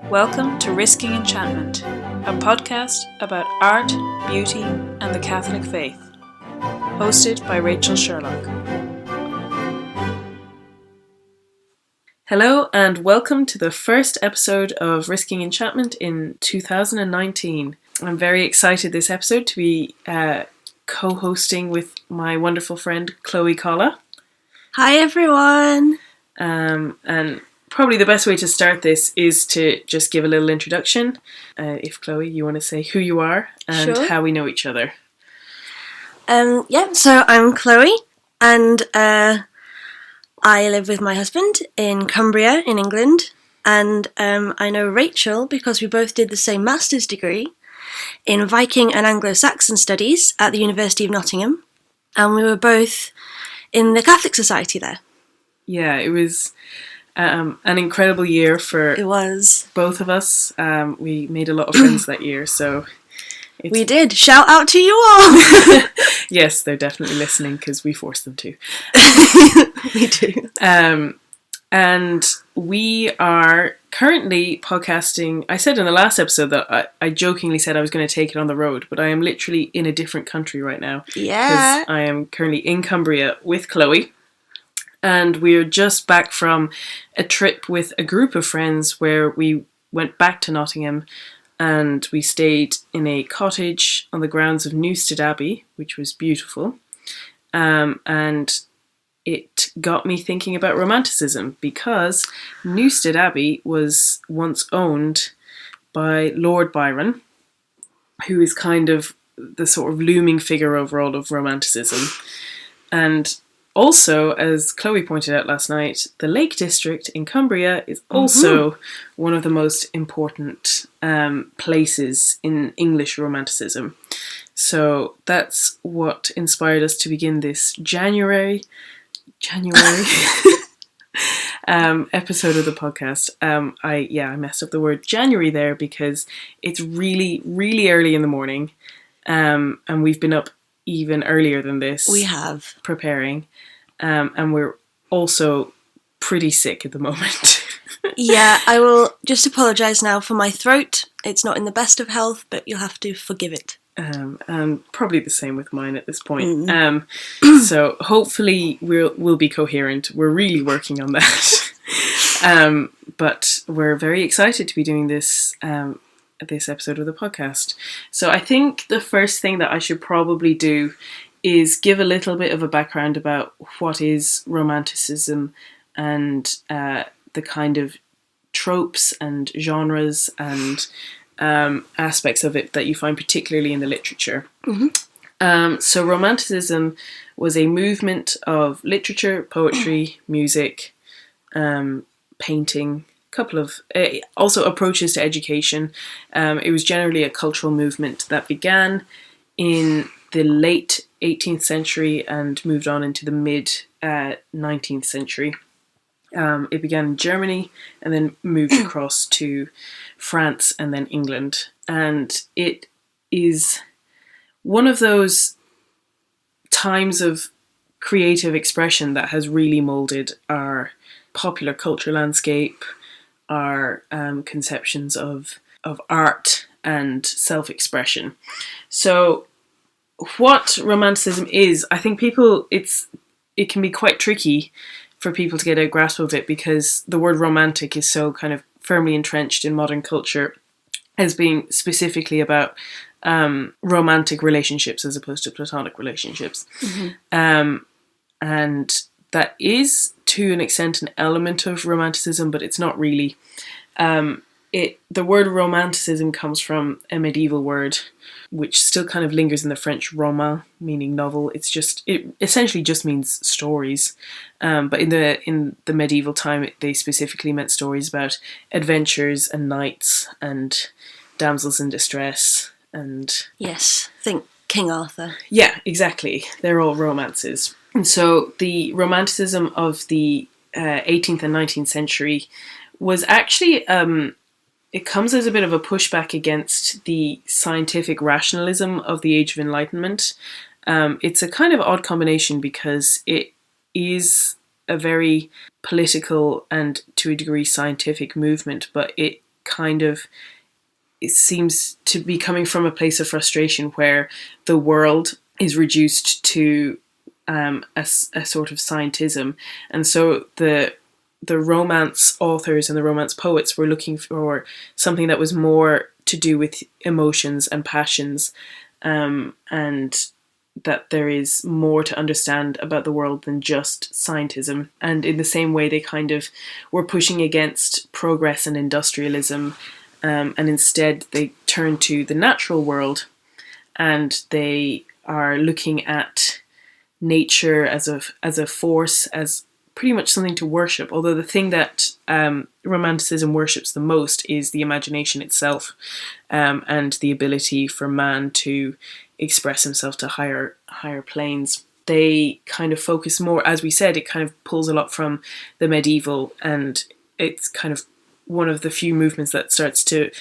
Welcome to Risking Enchantment, a podcast about art, beauty, and the Catholic faith. Hosted by Rachel Sherlock. Hello and welcome to the first episode of Risking Enchantment in 2019. I'm very excited this episode to be co-hosting with my wonderful friend Chloe Colla. Hi everyone! And probably the best way to start this is to just give a little introduction. If Chloe, you want to say who you are and Sure. how we know each other. So I'm Chloe and I live with my husband in Cumbria in England, and I know Rachel because we both did the same master's degree in Viking and Anglo-Saxon studies at the University of Nottingham, and we were both in the Catholic Society there. Yeah, it was an incredible year for It was. both of us. We made a lot of friends that year, so... We did. Shout out to you all! Yes, they're definitely listening because we forced them to. We do. And we are currently podcasting. I said in the last episode that I jokingly said I was going to take it on the road, but I am literally in a different country right now. Yeah. Because I am currently in Cumbria with Chloe. And we're just back from a trip with a group of friends where we went back to Nottingham and we stayed in a cottage on the grounds of Newstead Abbey, which was beautiful. And it got me thinking about Romanticism because Newstead Abbey was once owned by Lord Byron, who is kind of the sort of looming figure overall of Romanticism. And also, as Chloe pointed out last night, the Lake District in Cumbria is also one of the most important places in English Romanticism. So that's what inspired us to begin this January episode of the podcast. I messed up the word January there because it's really, really early in the morning, and we've been up even earlier than this. We have. Preparing. And we're also pretty sick at the moment. Yeah, I will just apologise now for my throat. It's not in the best of health, but you'll have to forgive it. And probably the same with mine at this point. So hopefully we'll be coherent. We're really working on that. But we're very excited to be doing this episode of the podcast. So I think the first thing that I should probably do is give a little bit of a background about what is Romanticism and the kind of tropes and genres and aspects of it that you find particularly in the literature. So Romanticism was a movement of literature, poetry, music, painting, couple of also approaches to education. It was generally a cultural movement that began in the late 18th century and moved on into the mid 19th century. It began in Germany and then moved across to France and then England. And it is one of those times of creative expression that has really molded our popular culture landscape, our conceptions of art and self-expression. So what Romanticism is, I think it can be quite tricky for people to get a grasp of it because the word romantic is so kind of firmly entrenched in modern culture as being specifically about romantic relationships as opposed to platonic relationships. And that is, to an extent, an element of Romanticism, but it's not really. The word Romanticism comes from a medieval word, which still kind of lingers in the French roman, meaning novel. It essentially just means stories. But in the medieval time, they specifically meant stories about adventures and knights and damsels in distress and... Yes, think King Arthur. Yeah, exactly. They're all romances. And so the Romanticism of the 18th and 19th century was actually... it comes as a bit of a pushback against the scientific rationalism of the Age of Enlightenment. It's a kind of odd combination because it is a very political and, to a degree, scientific movement, but it kind of, it seems to be coming from a place of frustration where the world is reduced to a sort of scientism. And so the romance authors and the romance poets were looking for something that was more to do with emotions and passions, and that there is more to understand about the world than just scientism. And in the same way, they kind of were pushing against progress and industrialism, and instead they turn to the natural world, and they are looking at nature as a force, as pretty much something to worship. Although the thing that Romanticism worships the most is the imagination itself, and the ability for man to express himself to higher planes. They kind of focus more, as we said, it kind of pulls a lot from the medieval, and it's kind of one of the few movements that starts to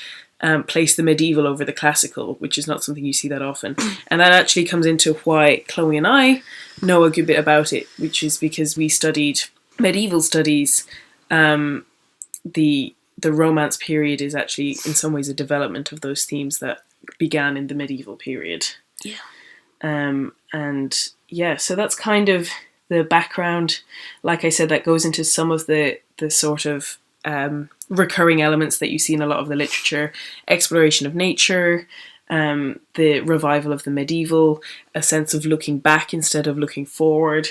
place the medieval over the classical, which is not something you see that often. And that actually comes into why Chloe and I know a good bit about it, which is because we studied medieval studies. The Romance period is actually in some ways a development of those themes that began in the medieval period. Yeah. And yeah, so that's kind of the background. Like I said, that goes into some of the sort of recurring elements that you see in a lot of the literature: exploration of nature, the revival of the medieval, a sense of looking back instead of looking forward.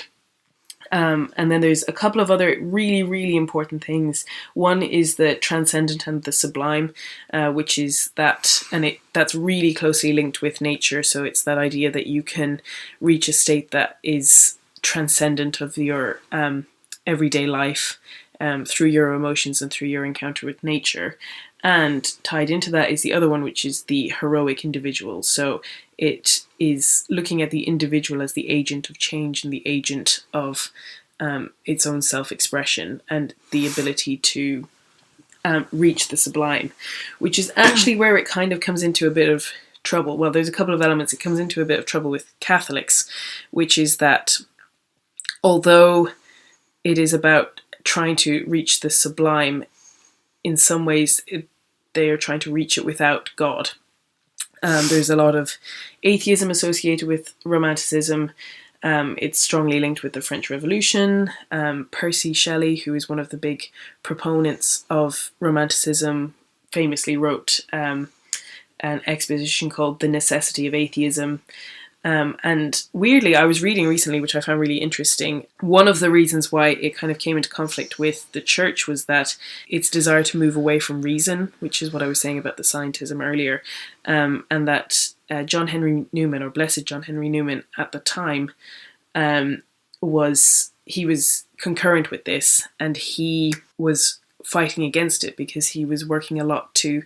And then there's a couple of other really, really important things. One is the transcendent and the sublime, which is that, and that's really closely linked with nature. So it's that idea that you can reach a state that is transcendent of your everyday life, through your emotions and through your encounter with nature. And tied into that is the other one, which is the heroic individual. So it is looking at the individual as the agent of change and the agent of its own self-expression, and the ability to reach the sublime, which is actually where it kind of comes into a bit of trouble. Well, there's a couple of elements. It comes into a bit of trouble with Catholics, which is that although it is about trying to reach the sublime, in some ways they are trying to reach it without God. There's a lot of atheism associated with Romanticism. It's strongly linked with the French Revolution. Percy Shelley, who is one of the big proponents of Romanticism, famously wrote an exposition called The Necessity of Atheism. And weirdly, I was reading recently, which I found really interesting, one of the reasons why it kind of came into conflict with the church was that its desire to move away from reason, which is what I was saying about the scientism earlier, and that John Henry Newman, or Blessed John Henry Newman at the time, was concurrent with this, and he was fighting against it because he was working a lot to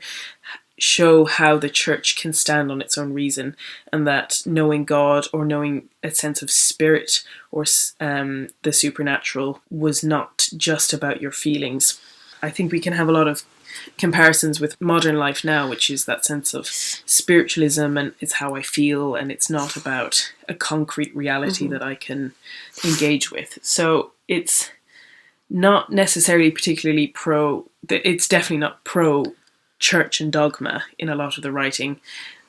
show how the church can stand on its own reason, and that knowing God, or knowing a sense of spirit, or the supernatural, was not just about your feelings. I think we can have a lot of comparisons with modern life now, which is that sense of spiritualism, and it's how I feel, and it's not about a concrete reality that I can engage with. So it's not necessarily particularly it's definitely not pro church and dogma in a lot of the writing,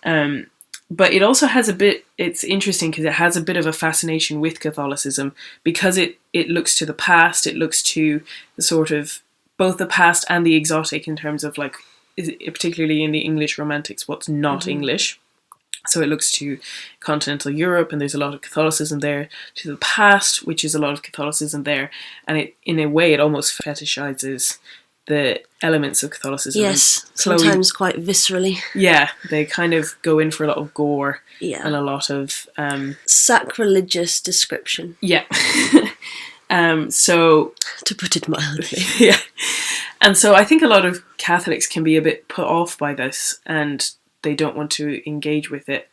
but it also has it's interesting because it has a bit of a fascination with Catholicism, because it looks to the past, it looks to the sort of both the past and the exotic, in terms of like, particularly in the English Romantics, what's not English. So it looks to continental Europe, and there's a lot of Catholicism there, to the past, which is a lot of Catholicism there, and it, in a way, it almost fetishizes the elements of Catholicism. Yes, sometimes quite viscerally. Yeah, they kind of go in for a lot of gore, and a lot of sacrilegious description. Yeah. So, to put it mildly. Yeah. And so I think a lot of Catholics can be a bit put off by this, and they don't want to engage with it,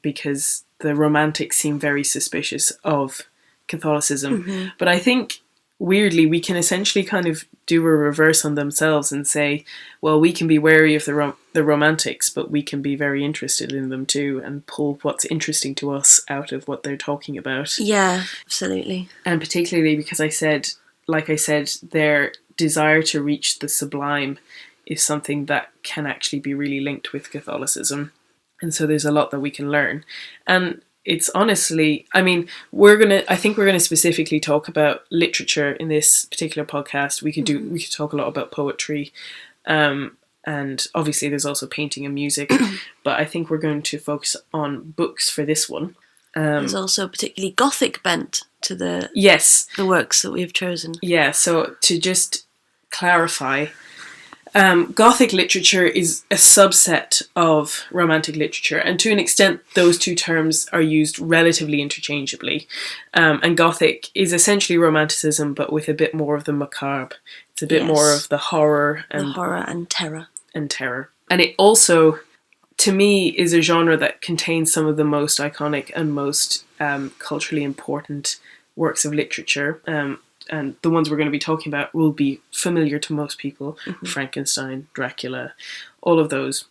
because the Romantics seem very suspicious of Catholicism. But I think, weirdly, we can essentially kind of do a reverse on themselves and say, well, we can be wary of the Romantics, but we can be very interested in them too, and pull what's interesting to us out of what they're talking about. Yeah, absolutely. And particularly because like I said, their desire to reach the sublime is something that can actually be really linked with Catholicism. And so there's a lot that we can learn. And it's honestly, I mean, I think we're gonna specifically talk about literature in this particular podcast. We could talk a lot about poetry, and obviously there's also painting and music, but I think we're going to focus on books for this one. There's also a particularly Gothic bent to the works that we've chosen. Yeah, so to just clarify, Gothic literature is a subset of Romantic literature, and to an extent those two terms are used relatively interchangeably. And Gothic is essentially Romanticism, but with a bit more of the macabre. It's a bit more of the horror and terror. And it also, to me, is a genre that contains some of the most iconic and most culturally important works of literature. And the ones we're going to be talking about will be familiar to most people. Frankenstein, Dracula, all of those.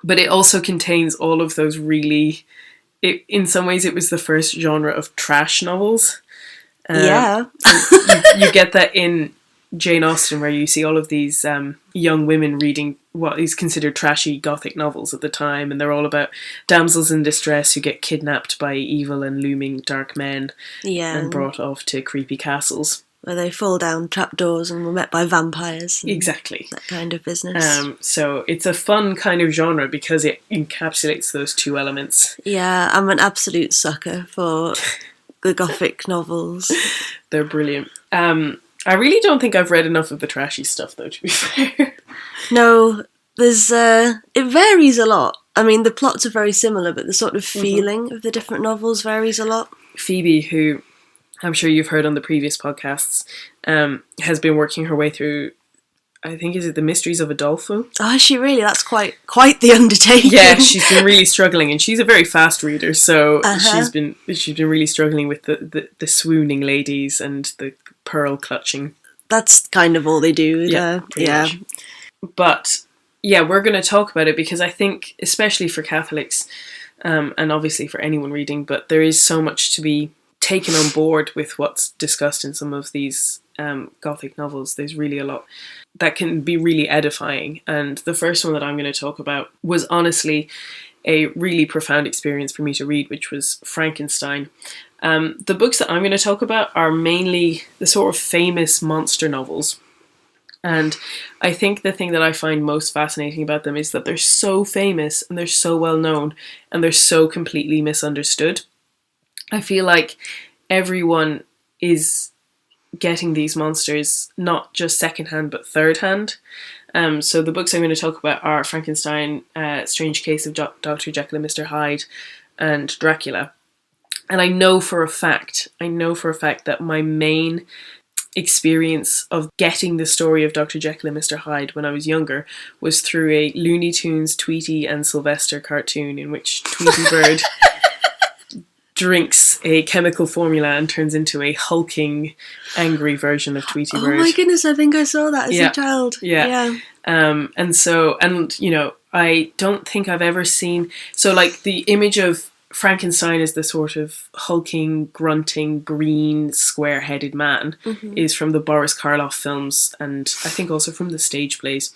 But it also contains all of those really... in some ways, it was the first genre of trash novels. You get that in Jane Austen, where you see all of these young women reading what is considered trashy Gothic novels at the time, and they're all about damsels in distress who get kidnapped by evil and looming dark men and brought off to creepy castles. Where they fall down trapdoors and were met by vampires. Exactly. That kind of business. So it's a fun kind of genre because it encapsulates those two elements. Yeah, I'm an absolute sucker for the Gothic novels. They're brilliant. I really don't think I've read enough of the trashy stuff, though, to be fair. No, there's it varies a lot. I mean, the plots are very similar, but the sort of feeling of the different novels varies a lot. Phoebe, who I'm sure you've heard on the previous podcasts, has been working her way through, I think, is it The Mysteries of Udolpho? Oh, is she really? That's quite the undertaking. Yeah, she's been really struggling, and she's a very fast reader, so she's been really struggling with the swooning ladies and the pearl clutching. That's kind of all they do. Yeah. Much. But yeah, we're going to talk about it because I think, especially for Catholics, and obviously for anyone reading, but there is so much to be taken on board with what's discussed in some of these Gothic novels. There's really a lot that can be really edifying. And the first one that I'm going to talk about was honestly a really profound experience for me to read, which was Frankenstein. The books that I'm going to talk about are mainly the sort of famous monster novels. And I think the thing that I find most fascinating about them is that they're so famous and they're so well known and they're so completely misunderstood. I feel like everyone is getting these monsters not just secondhand but thirdhand. So the books I'm going to talk about are Frankenstein, Strange Case of Dr. Jekyll and Mr. Hyde, and Dracula. And I know for a fact that my main experience of getting the story of Dr. Jekyll and Mr. Hyde when I was younger was through a Looney Tunes Tweety and Sylvester cartoon in which Tweety Bird drinks a chemical formula and turns into a hulking, angry version of Tweety Bird. Oh my goodness, I think I saw that as a child. Yeah. And you know, I don't think I've ever seen... So, like, the image of Frankenstein as the sort of hulking, grunting, green, square-headed man is from the Boris Karloff films, and I think also from the stage plays.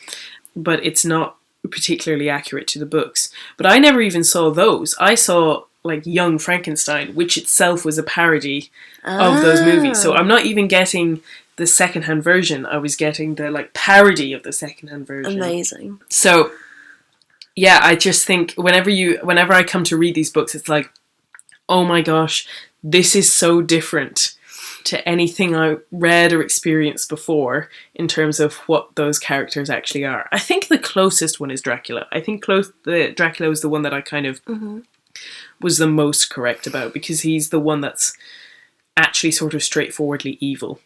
But it's not particularly accurate to the books. But I never even saw those. I saw, like, Young Frankenstein, which itself was a parody of those movies. So I'm not even getting the secondhand version. I was getting the, like, parody of the secondhand version. Amazing. So... yeah, I just think whenever I come to read these books, it's like, oh my gosh, this is so different to anything I read or experienced before in terms of what those characters actually are. I think the closest one is Dracula. I think the Dracula was the one that I kind of was the most correct about, because he's the one that's actually sort of straightforwardly evil.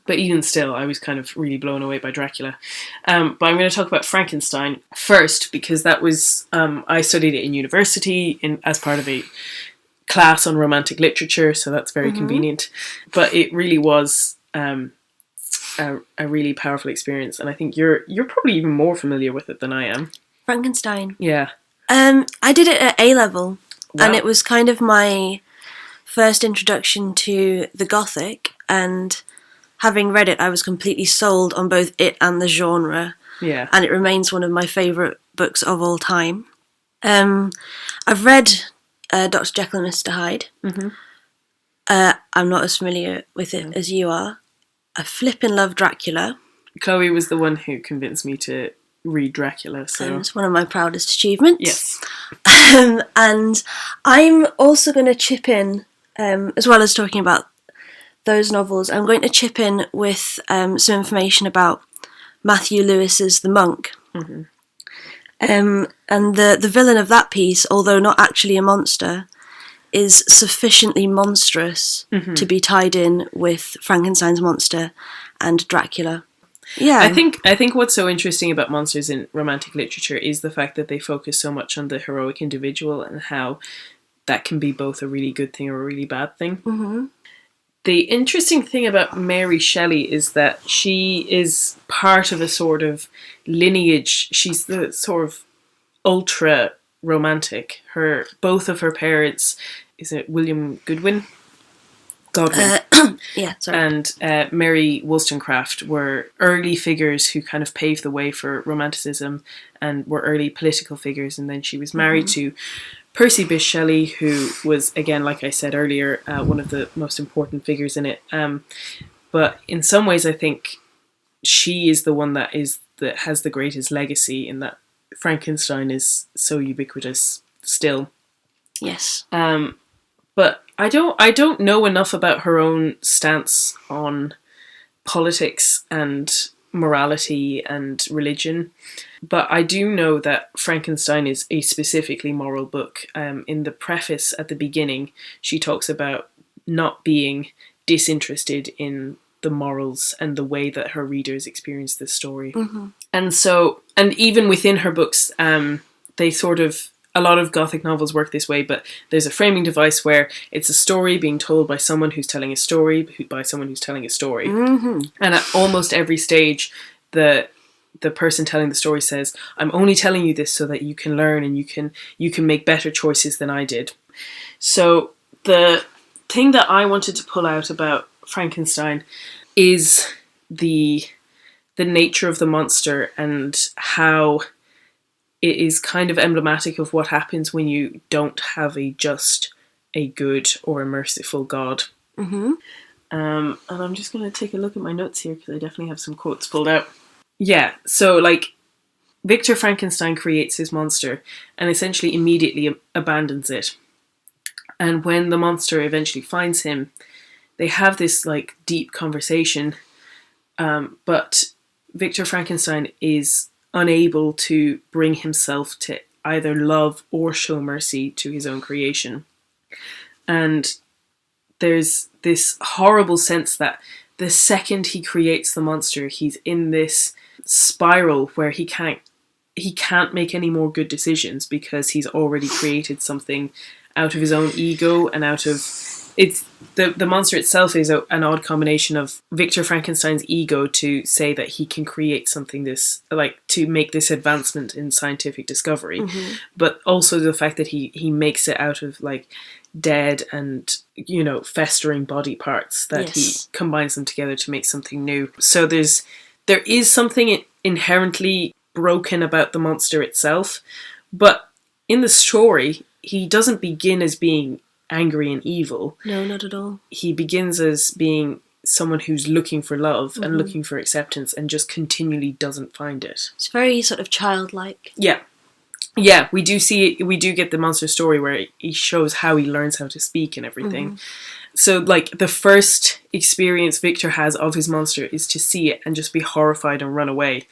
But even still, I was kind of really blown away by Dracula. But I'm going to talk about Frankenstein first, because that was, I studied it in university as part of a class on Romantic literature, so that's very convenient. But it really was a really powerful experience, and I think you're probably even more familiar with it than I am. Frankenstein. Yeah. I did it at A-level, Wow. and it was kind of my first introduction to the Gothic, and having read it, I was completely sold on both it and the genre. Yeah. And it remains one of my favourite books of all time. I've read Dr. Jekyll and Mr. Hyde. Mm-hmm. I'm not as familiar with it as you are. I flippin' love Dracula. Chloe was the one who convinced me to read Dracula, so... It's one of my proudest achievements. Yes. And I'm also going to chip in, as well as talking about those novels, I'm going to chip in with some information about Matthew Lewis's The Monk. Mm-hmm. And the villain of that piece, although not actually a monster, is sufficiently monstrous to be tied in with Frankenstein's monster and Dracula. Yeah. I think what's so interesting about monsters in Romantic literature is the fact that they focus so much on the heroic individual and how that can be both a really good thing or a really bad thing. Mm-hmm. The interesting thing about Mary Shelley is that she is part of a sort of lineage. She's the sort of ultra romantic. Both of her parents, is it William Godwin? Yeah, sorry. And Mary Wollstonecraft were early figures who kind of paved the way for Romanticism and were early political figures. And then she was married to Percy Bysshe Shelley, who was, again, like I said earlier, one of the most important figures in it. But in some ways, I think she is the one that has the greatest legacy, in that Frankenstein is so ubiquitous still. Yes. But I don't know enough about her own stance on politics and morality and religion. But I do know that Frankenstein is a specifically moral book. In the preface at the beginning, she talks about not being disinterested in the morals and the way that her readers experience this story. Mm-hmm. And even within her books, they sort of, a lot of Gothic novels work this way, but there's a framing device where it's a story being told by someone who's telling a story, by someone who's telling a story. Mm-hmm. And at almost every stage, the person telling the story says, I'm only telling you this so that you can learn and you can make better choices than I did. So the thing that I wanted to pull out about Frankenstein is the nature of the monster and how it is kind of emblematic of what happens when you don't have a just, a good, or a merciful God. Mm-hmm. And I'm just going to take a look at my notes here because I definitely have some quotes pulled out. Yeah, so like Victor Frankenstein creates his monster and essentially immediately abandons it. And when the monster eventually finds him, they have this like deep conversation, but Victor Frankenstein is unable to bring himself to either love or show mercy to his own creation. And there's this horrible sense that the second he creates the monster, he's in this spiral where he can't make any more good decisions because he's already created something out of his own ego and out of the monster itself is an odd combination of Victor Frankenstein's ego to say that he can create something to make this advancement in scientific discovery, but also the fact that he makes it out of like dead and festering body parts that he combines them together to make something new. So there is something inherently broken about the monster itself, but in the story he doesn't begin as being angry and evil. No, not at all. He begins as being someone who's looking for love and looking for acceptance and just continually doesn't find it. It's very sort of childlike. Yeah, we do get the monster story where he shows how he learns how to speak and everything. So like the first experience Victor has of his monster is to see it and just be horrified and run away.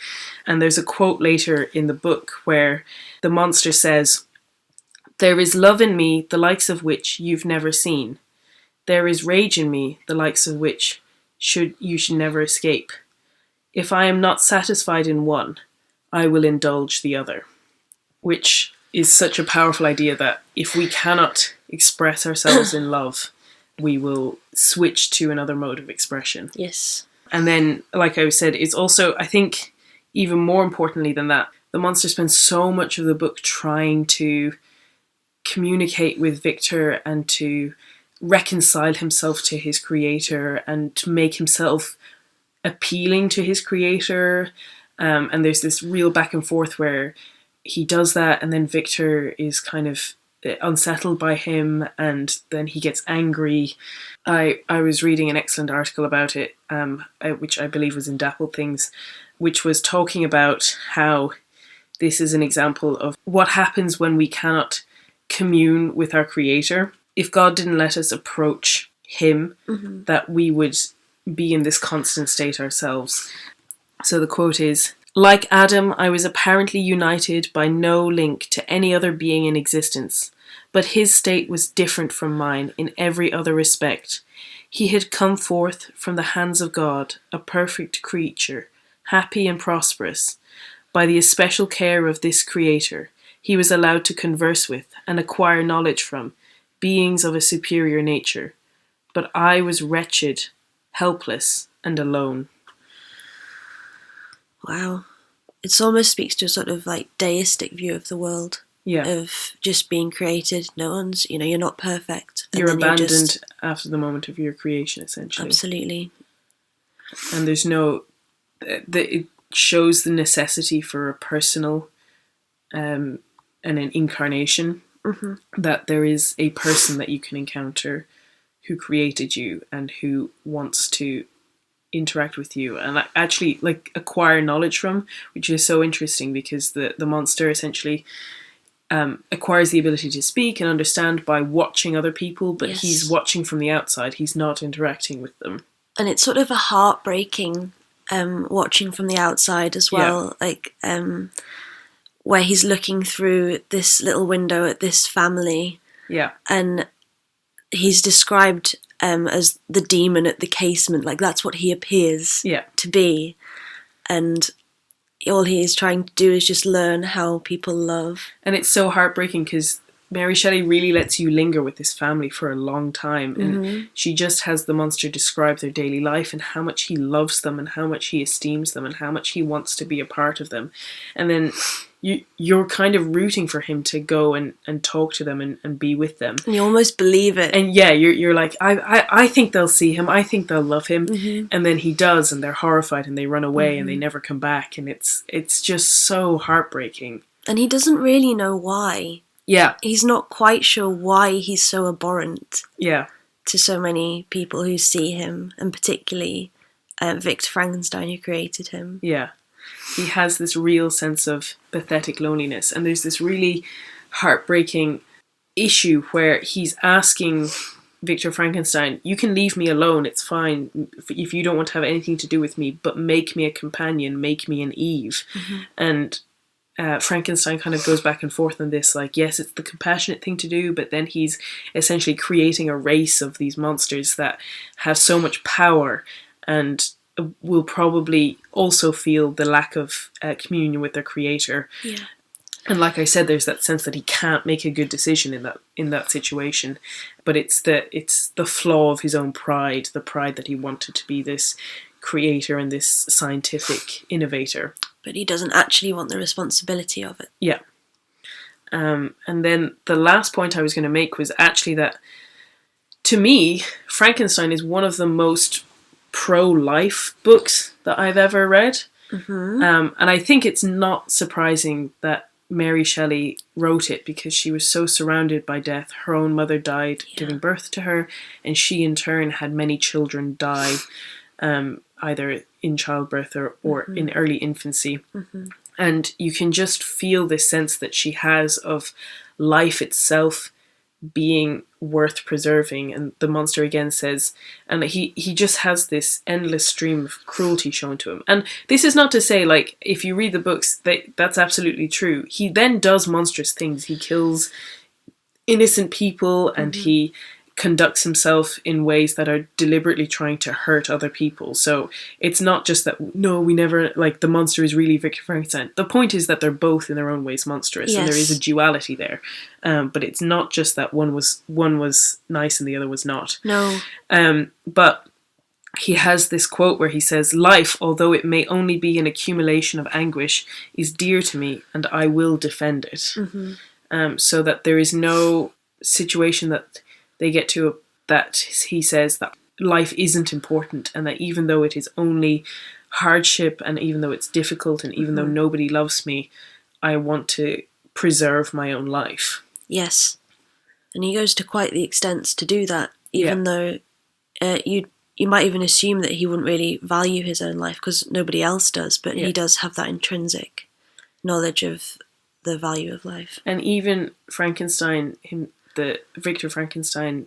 And there's a quote later in the book where the monster says, "There is love in me, the likes of which you've never seen. There is rage in me, the likes of which you should never escape. If I am not satisfied in one, I will indulge the other." Which is such a powerful idea that if we cannot express ourselves in love, we will switch to another mode of expression. Yes. And then, like I said, it's also, I think, even more importantly than that, the monster spends so much of the book trying to communicate with Victor and to reconcile himself to his creator and to make himself appealing to his creator. And there's this real back and forth where he does that, and then Victor is kind of unsettled by him, and then he gets angry. I was reading an excellent article about it, which I believe was in Dappled Things, which was talking about how this is an example of what happens when we cannot commune with our creator. If God didn't let us approach him, that we would be in this constant state ourselves. So the quote is, "Like Adam, I was apparently united by no link to any other being in existence, but his state was different from mine in every other respect. He had come forth from the hands of God, a perfect creature, happy and prosperous. By the especial care of this creator, he was allowed to converse with and acquire knowledge from beings of a superior nature. But I was wretched, helpless, and alone." Wow. It almost speaks to a sort of like deistic view of the world. Yeah. Of just being created. No one's, you're not perfect. You're abandoned after the moment of your creation, essentially. Absolutely. And there's no... It shows the necessity for a personal and an incarnation. That there is a person that you can encounter who created you and who wants to interact with you and actually like acquire knowledge from, which is so interesting because the monster essentially acquires the ability to speak and understand by watching other people, but he's watching from the outside, he's not interacting with them. And it's sort of a heartbreaking watching from the outside as well, like where he's looking through this little window at this family, and he's described as the demon at the casement, like that's what he appears to be, and all he is trying to do is just learn how people love. And it's so heartbreaking because Mary Shelley really lets you linger with this family for a long time, and she just has the monster describe their daily life and how much he loves them and how much he esteems them and how much he wants to be a part of them. And then you're kind of rooting for him to go and talk to them and be with them. And you almost believe it. And you're like, I think they'll see him, I think they'll love him. And then he does, and they're horrified and they run away and they never come back, and it's just so heartbreaking. And he doesn't really know why. Yeah. He's not quite sure why he's so abhorrent. Yeah. To so many people who see him, and particularly Victor Frankenstein, who created him. Yeah. He has this real sense of pathetic loneliness, and there's this really heartbreaking issue where he's asking Victor Frankenstein, you can leave me alone, it's fine if you don't want to have anything to do with me, but make me a companion, make me an Eve. And Frankenstein kind of goes back and forth on this, like, yes, it's the compassionate thing to do, but then he's essentially creating a race of these monsters that have so much power and will probably also feel the lack of communion with their creator. Yeah. And like I said, there's that sense that he can't make a good decision in that situation, but it's the flaw of his own pride, the pride that he wanted to be this creator and this scientific innovator. But he doesn't actually want the responsibility of it. Yeah. And then the last point I was going to make was actually that, to me, Frankenstein is one of the most pro-life books that I've ever read. And I think it's not surprising that Mary Shelley wrote it because she was so surrounded by death. Her own mother died giving birth to her, and she in turn had many children die, either in childbirth or in early infancy. And you can just feel this sense that she has of life itself being worth preserving. And the monster again says, and he just has this endless stream of cruelty shown to him. And this is not to say, like, if you read the books, that's absolutely true. He then does monstrous things. He kills innocent people, and he conducts himself in ways that are deliberately trying to hurt other people. So it's not just that, no, we never, like, the monster is really Victor Frankenstein. The point is that they're both in their own ways monstrous, and there is a duality there. But it's not just that one was nice and the other was not. No. But he has this quote where he says, "Life, although it may only be an accumulation of anguish, is dear to me, and I will defend it." So that there is no situation that they get to that he says that life isn't important, and that even though it is only hardship, and even though it's difficult, and even though nobody loves me, I want to preserve my own life. Yes. And he goes to quite the extents to do that, even though you might even assume that he wouldn't really value his own life because nobody else does, but he does have that intrinsic knowledge of the value of life. And even Frankenstein, the Victor Frankenstein,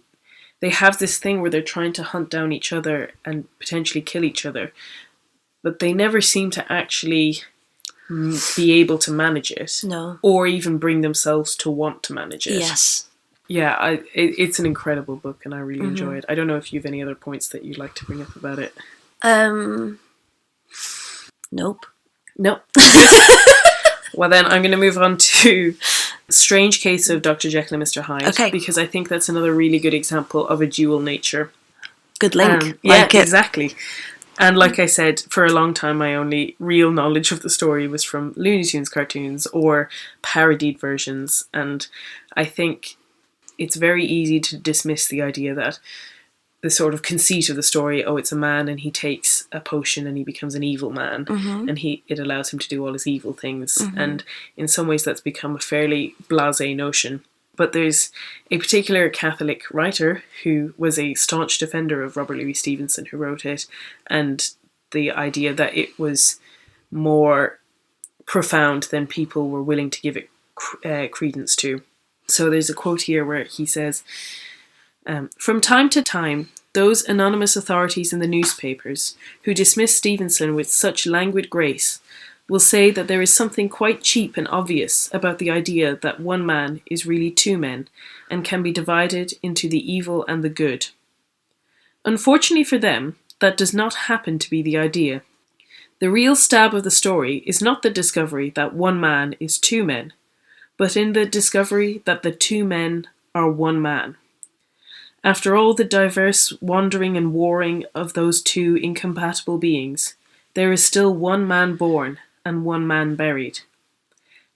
they have this thing where they're trying to hunt down each other and potentially kill each other, but they never seem to actually be able to manage it. No. Or even bring themselves to want to manage it. Yes. Yeah, it's an incredible book, and I really enjoy it. I don't know if you have any other points that you'd like to bring up about it. Nope. Nope. Well, then I'm going to move on to Strange Case of Dr. Jekyll and Mr. Hyde. Okay. Because I think that's another really good example of a dual nature. Good link. Yeah, exactly. And like I said, for a long time, my only real knowledge of the story was from Looney Tunes cartoons or parodied versions. And I think it's very easy to dismiss the idea that the sort of conceit of the story, it's a man and he takes a potion and he becomes an evil man, and it allows him to do all his evil things. And in some ways that's become a fairly blasé notion. But there's a particular Catholic writer who was a staunch defender of Robert Louis Stevenson who wrote it, and the idea that it was more profound than people were willing to give it credence to. So there's a quote here where he says, "From time to time, those anonymous authorities in the newspapers who dismiss Stevenson with such languid grace will say that there is something quite cheap and obvious about the idea that one man is really two men and can be divided into the evil and the good. Unfortunately for them, that does not happen to be the idea. The real stab of the story is not the discovery that one man is two men, but in the discovery that the two men are one man. After all the diverse wandering and warring of those two incompatible beings, there is still one man born and one man buried.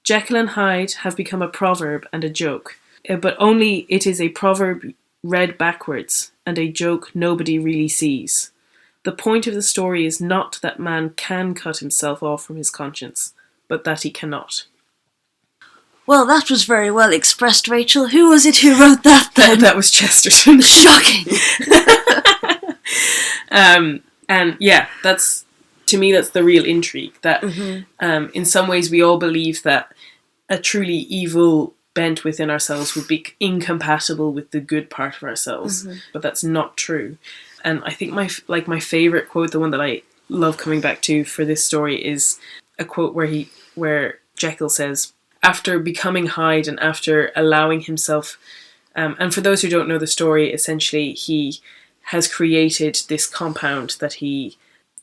Jekyll and Hyde have become a proverb and a joke, but only it is a proverb read backwards and a joke nobody really sees. The point of the story is not that man can cut himself off from his conscience, but that he cannot." Well, that was very well expressed, Rachel. Who was it who wrote that then? That was Chesterton. Shocking! And yeah, to me that's the real intrigue. That in some ways we all believe that a truly evil bent within ourselves would be incompatible with the good part of ourselves, but that's not true. And I think my favourite quote, the one that I love coming back to for this story, is a quote where Jekyll says, after becoming Hyde and after allowing himself, and for those who don't know the story, essentially he has created this compound that he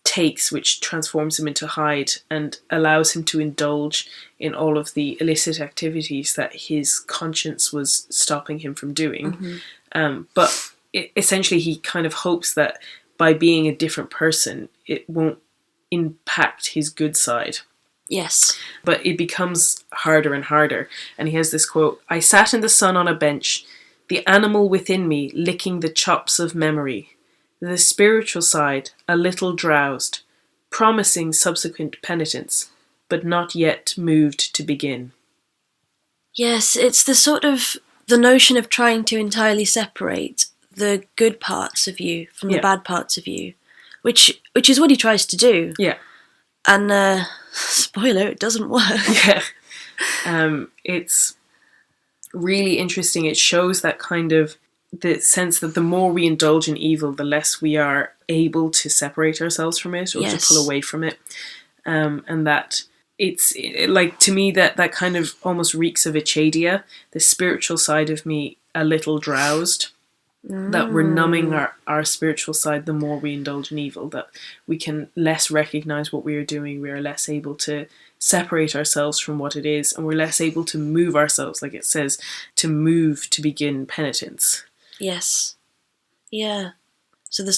takes, which transforms him into Hyde and allows him to indulge in all of the illicit activities that his conscience was stopping him from doing. But essentially he kind of hopes that by being a different person, it won't impact his good side. Yes. But it becomes harder and harder. And he has this quote, "I sat in the sun on a bench, the animal within me licking the chops of memory, the spiritual side a little drowsed, promising subsequent penitence, but not yet moved to begin." Yes, it's the notion of trying to entirely separate the good parts of you from the bad parts of you, which is what he tries to do. Yeah. And, spoiler, it doesn't work. Yeah. It's really interesting. It shows that kind of the sense that the more we indulge in evil, the less we are able to separate ourselves from it or to pull away from it. And that to me, that kind of almost reeks of Ichadia, the spiritual side of me a little drowsed. That we're numbing our spiritual side the more we indulge in evil, that we can less recognise what we are doing, we are less able to separate ourselves from what it is, and we're less able to move ourselves, like it says, to move to begin penitence. Yes. Yeah. So the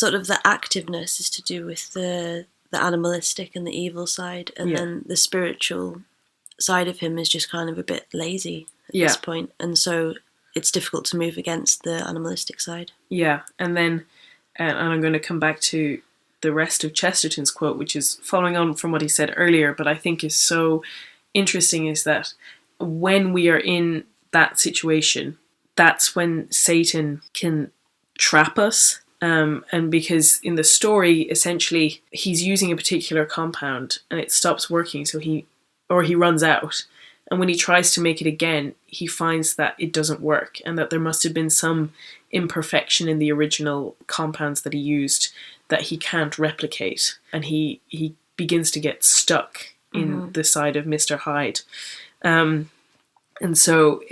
activeness is to do with the animalistic and the evil side, and then the spiritual side of him is just kind of a bit lazy at this point, and so it's difficult to move against the animalistic side. Yeah, and then and I'm going to come back to the rest of Chesterton's quote, which is following on from what he said earlier, but I think is so interesting, is that when we are in that situation, that's when Satan can trap us. And because in the story, essentially, he's using a particular compound and it stops working, so he runs out. And when he tries to make it again, he finds that it doesn't work and that there must have been some imperfection in the original compounds that he used that he can't replicate. And he begins to get stuck in the side of Mr. Hyde. And so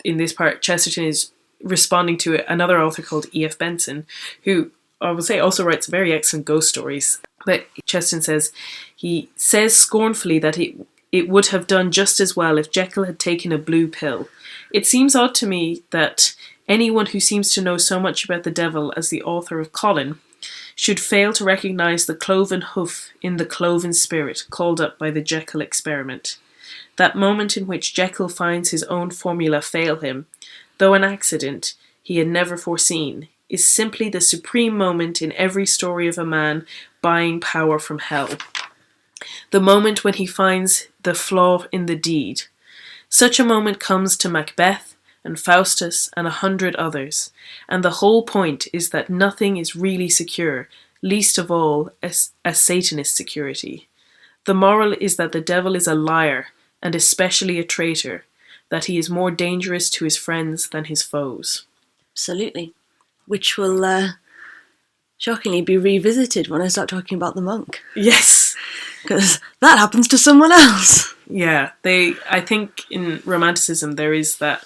in this part, Chesterton is responding to another author called E.F. Benson, who I would say also writes very excellent ghost stories. But Chesterton he says scornfully that it would have done just as well if Jekyll had taken a blue pill. It seems odd to me that anyone who seems to know so much about the devil as the author of Colin should fail to recognise the cloven hoof in the cloven spirit called up by the Jekyll experiment. That moment in which Jekyll finds his own formula fail him, though an accident he had never foreseen, is simply the supreme moment in every story of a man buying power from hell. The moment when he finds the flaw in the deed. Such a moment comes to Macbeth and Faustus and 100 others, and the whole point is that nothing is really secure, least of all a Satanist security. The moral is that the devil is a liar, and especially a traitor, that he is more dangerous to his friends than his foes. Absolutely. Which will shockingly be revisited when I start talking about the monk. Yes. Because that happens to someone else. Yeah, I think in Romanticism there is that,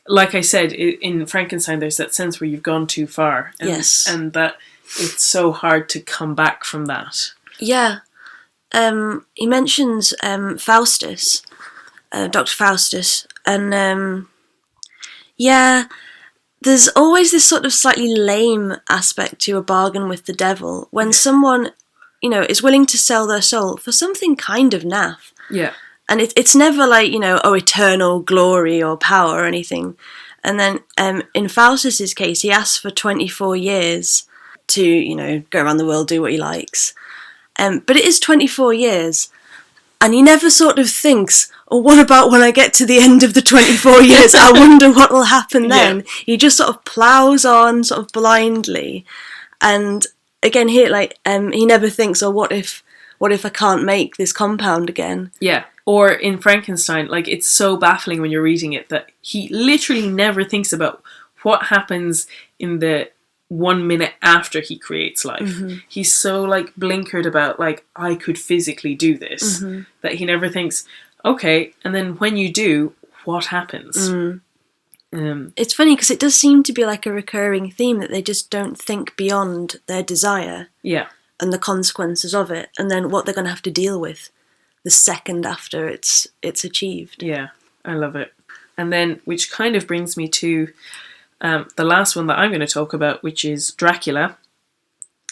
like I said, in Frankenstein there's that sense where you've gone too far. And, yes. And that it's so hard to come back from that. Yeah. He mentions Faustus, Dr. Faustus, and there's always this sort of slightly lame aspect to a bargain with the devil when someone, is willing to sell their soul for something kind of naff. Yeah. And it's never like, eternal glory or power or anything. And then in Faustus's case, he asks for 24 years to, go around the world, do what he likes. But it is 24 years. And he never sort of thinks, what about when I get to the end of the 24 years? I wonder what will happen then. Yeah. He just sort of ploughs on sort of blindly. And again here, he never thinks, what if I can't make this compound again? Yeah. Or in Frankenstein, it's so baffling when you're reading it that he literally never thinks about what happens in the 1 minute after he creates life. Mm-hmm. He's so blinkered about I could physically do this, mm-hmm. that he never thinks, okay, and then when you do, what happens? Mm. It's funny because it does seem to be a recurring theme that they just don't think beyond their desire, and the consequences of it, and then what they're going to have to deal with the second after it's achieved. Yeah, I love it. And then, which kind of brings me to the last one that I'm going to talk about, which is Dracula.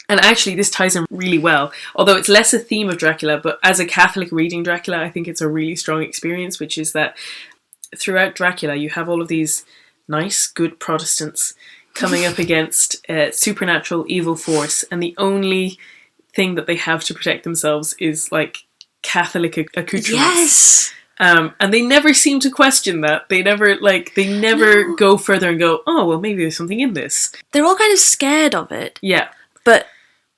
And actually, this ties in really well, although it's less a theme of Dracula, but as a Catholic reading Dracula, I think it's a really strong experience, which is that throughout Dracula, you have all of these nice, good Protestants coming up against supernatural evil force, and the only thing that they have to protect themselves is Catholic accoutrements. Yes. And they never seem to question that. They never go further and go, oh, well, maybe there's something in this. They're all kind of scared of it. Yeah. But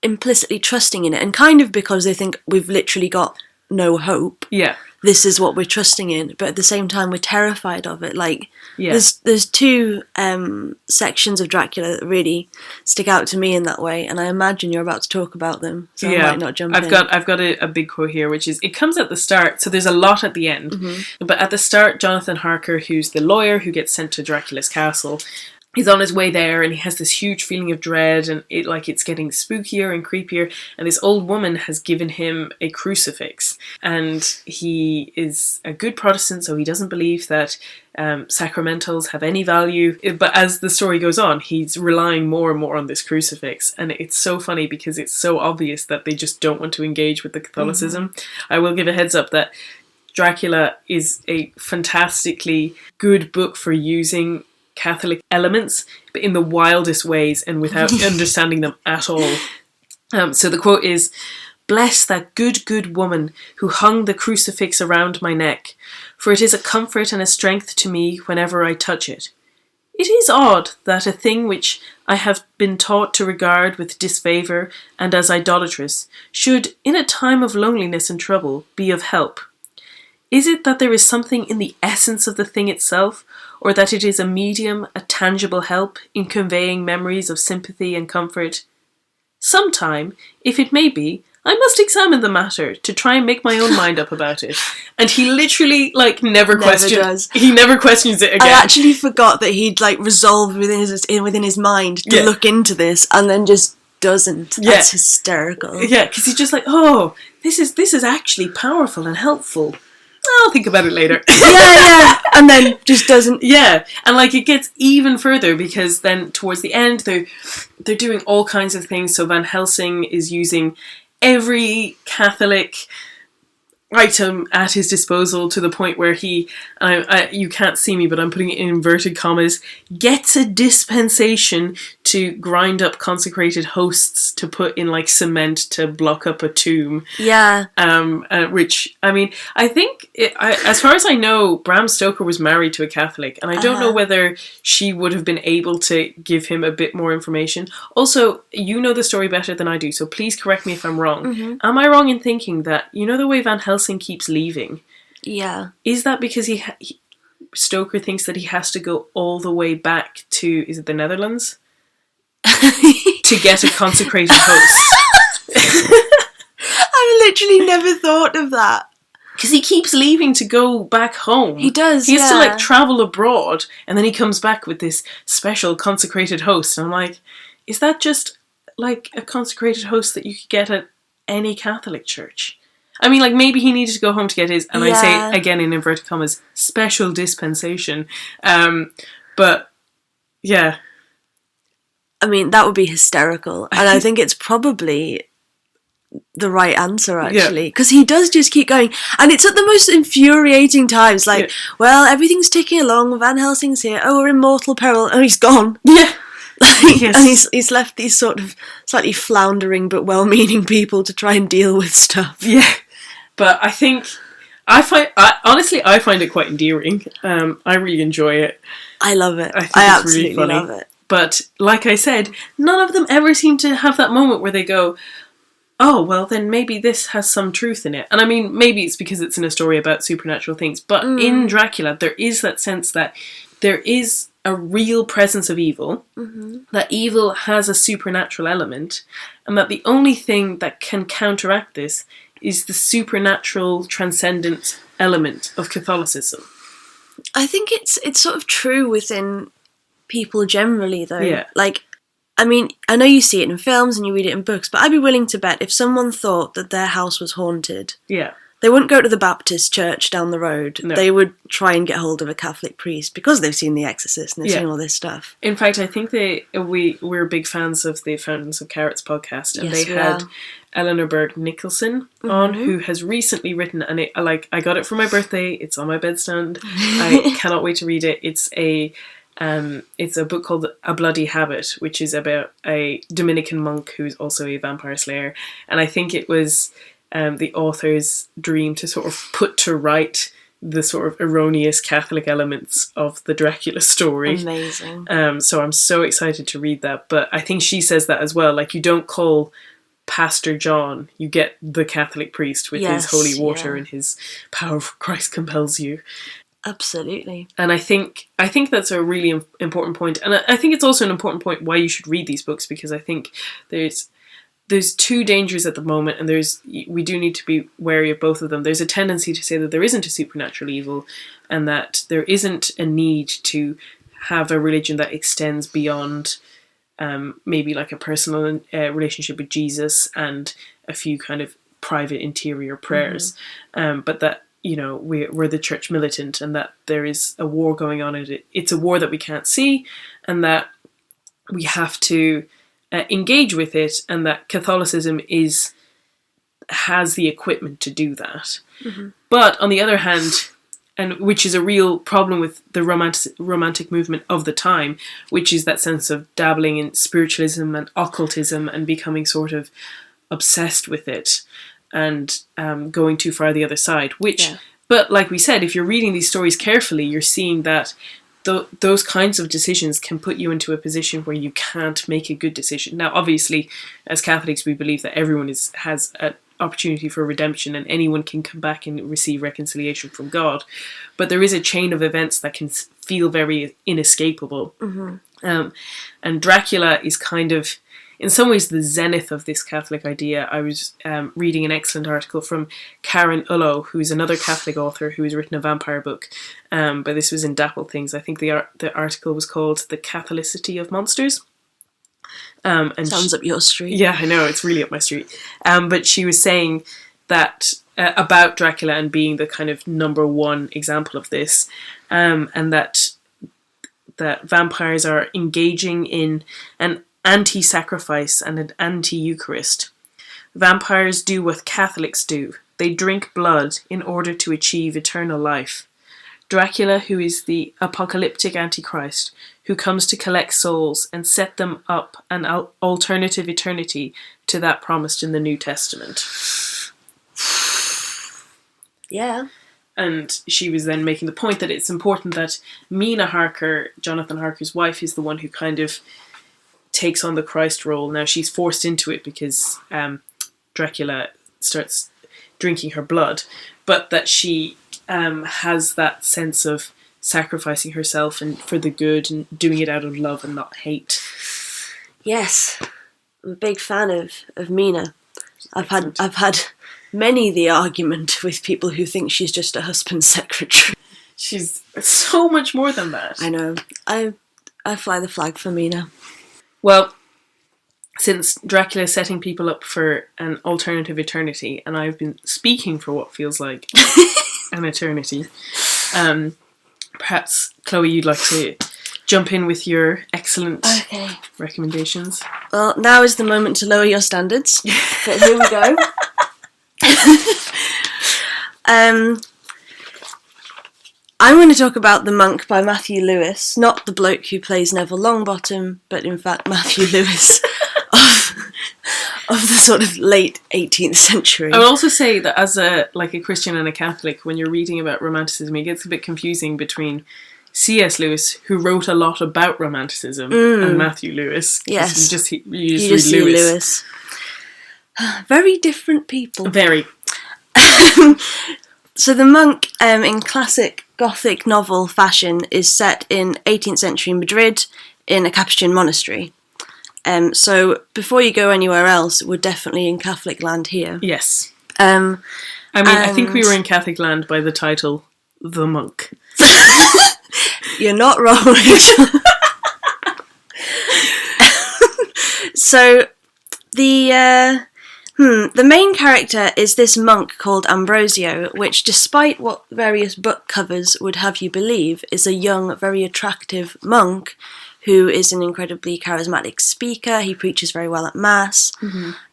implicitly trusting in it, and kind of because they think we've literally got no hope. Yeah. This is what we're trusting in, but at the same time we're terrified of it. There's two sections of Dracula that really stick out to me in that way, and I imagine you're about to talk about them, so I might not jump in. I've got a big quote here, which is, it comes at the start, so there's a lot at the end, mm-hmm. but at the start, Jonathan Harker, who's the lawyer who gets sent to Dracula's castle, he's on his way there and he has this huge feeling of dread, and it's getting spookier and creepier, and this old woman has given him a crucifix, and he is a good Protestant, so he doesn't believe that sacramentals have any value, but as the story goes on, he's relying more and more on this crucifix, and it's so funny because it's so obvious that they just don't want to engage with the Catholicism. Mm-hmm. I will give a heads up that Dracula is a fantastically good book for using Catholic elements, but in the wildest ways and without understanding them at all. So the quote is, "Bless that good woman who hung the crucifix around my neck, for it is a comfort and a strength to me whenever I touch it. It is odd that a thing which I have been taught to regard with disfavour and as idolatrous should, in a time of loneliness and trouble, be of help. Is it that there is something in the essence of the thing itself, or that it is a medium, a tangible help in conveying memories of sympathy and comfort? Sometime, if it may be, I must examine the matter to try and make my own mind up about it." And he literally, never questions. He never questions it again. I actually forgot that he'd resolved within his mind to look into this, and then just doesn't. That's hysterical. Yeah, because he's just oh, this is actually powerful and helpful. I'll think about it later. yeah, and then just doesn't. Yeah, and it gets even further, because then towards the end they're doing all kinds of things. So Van Helsing is using every Catholic item at his disposal, to the point where he, you can't see me, but I'm putting it in inverted commas, gets a dispensation to grind up consecrated hosts to put in cement to block up a tomb. Yeah. Which, I think, as far as I know, Bram Stoker was married to a Catholic, and I don't know whether she would have been able to give him a bit more information. Also, you know the story better than I do, so please correct me if I'm wrong. Mm-hmm. Am I wrong in thinking that, the way Van Helsing keeps leaving? Yeah. Is that because Stoker thinks that he has to go all the way back to, is it the Netherlands? To get a consecrated host? I've literally never thought of that. Because he keeps leaving to go back home. He does, He has to, travel abroad, and then he comes back with this special consecrated host. And I'm is that just, a consecrated host that you could get at any Catholic church? Maybe he needed to go home to get his, and I say, again in inverted commas, special dispensation. But, yeah. That would be hysterical. And I think it's probably the right answer, actually. Because he does just keep going. And it's at the most infuriating times. Well, everything's ticking along. Van Helsing's here. Oh, we're in mortal peril. Oh, he's gone. Yeah. Yes. And he's left these sort of slightly floundering but well-meaning people to try and deal with stuff. Yeah. But I think, honestly, I find it quite endearing. I really enjoy it. I love it. I absolutely really love it. But, like I said, none of them ever seem to have that moment where they go, oh, well, then maybe this has some truth in it. And maybe it's because it's in a story about supernatural things. But in Dracula, there is that sense that there is a real presence of evil, that evil has a supernatural element, and that the only thing that can counteract this is the supernatural transcendent element of Catholicism. I think it's sort of true within people generally, though. Yeah. I know you see it in films and you read it in books, but I'd be willing to bet if someone thought that their house was haunted, they wouldn't go to the Baptist church down the road. No. They would try and get hold of a Catholic priest because they've seen The Exorcist and they've seen all this stuff. In fact, I think we're big fans of the Fountains of Carrots podcast, and they had Eleanor Nicholson on, who has recently written, and I got it for my birthday. It's on my bedstand. I cannot wait to read it. It's a book called A Bloody Habit, which is about a Dominican monk who's also a vampire slayer. And I think it was the author's dream to sort of put to right the sort of erroneous Catholic elements of the Dracula story. Amazing. So I'm so excited to read that. But I think she says that as well. You don't call Pastor John, you get the Catholic priest with his holy water and his power of Christ compels you. Absolutely. And I think that's a really important point. And I think it's also an important point why you should read these books, because I think there's two dangers at the moment, and we do need to be wary of both of them. There's a tendency to say that there isn't a supernatural evil, and that there isn't a need to have a religion that extends beyond maybe a personal relationship with Jesus and a few kind of private interior prayers, but that we're the church militant, and that there is a war going on. It's a war that we can't see, and that we have to engage with it, and that Catholicism has the equipment to do that. But on the other hand, and which is a real problem with the romantic movement of the time, which is that sense of dabbling in spiritualism and occultism and becoming sort of obsessed with it and going too far the other side. But like we said, if you're reading these stories carefully, you're seeing that those kinds of decisions can put you into a position where you can't make a good decision. Now, obviously, as Catholics, we believe that everyone has an opportunity for redemption and anyone can come back and receive reconciliation from God. But there is a chain of events that can feel very inescapable. Mm-hmm. And Dracula is kind of, in some ways, the zenith of this Catholic idea. I was reading an excellent article from Karen Ullo, who's another Catholic author who has written a vampire book, but this was in Dapple Things. I think the article was called The Catholicity of Monsters. And sounds up your street. Yeah, I know, it's really up my street. But she was saying that about Dracula and being the kind of number one example of this, and that vampires are engaging in an anti-sacrifice and an anti-Eucharist. Vampires do what Catholics do. They drink blood in order to achieve eternal life. Dracula, who is the apocalyptic Antichrist, who comes to collect souls and set them up an alternative eternity to that promised in the New Testament. Yeah. And she was then making the point that it's important that Mina Harker, Jonathan Harker's wife, is the one who kind of takes on the Christ role. Now she's forced into it because Dracula starts drinking her blood, but that she has that sense of sacrificing herself and for the good and doing it out of love and not hate. Yes, I'm a big fan of Mina. I've had many the argument with people who think she's just a husband's secretary. She's so much more than that. I know. I fly the flag for Mina. Well, since Dracula is setting people up for an alternative eternity, and I've been speaking for what feels like an eternity, perhaps, Chloe, you'd like to jump in with your excellent recommendations. Well, now is the moment to lower your standards, but here we go. I'm going to talk about The Monk by Matthew Lewis, not the bloke who plays Neville Longbottom, but in fact Matthew Lewis of the sort of late 18th century. I would also say that as a Christian and a Catholic, when you're reading about Romanticism, it gets a bit confusing between C.S. Lewis, who wrote a lot about Romanticism, and Matthew Lewis. Yes. You just read Lewis. Very different people. Very. So The Monk, in classic Gothic novel fashion, is set in 18th century Madrid in a Capuchin monastery. So before you go anywhere else, we're definitely in Catholic land here. Yes. I think we were in Catholic land by the title The Monk. You're not wrong, Rachel. So the main character is this monk called Ambrosio, which, despite what various book covers would have you believe, is a young, very attractive monk who is an incredibly charismatic speaker. He preaches very well at Mass,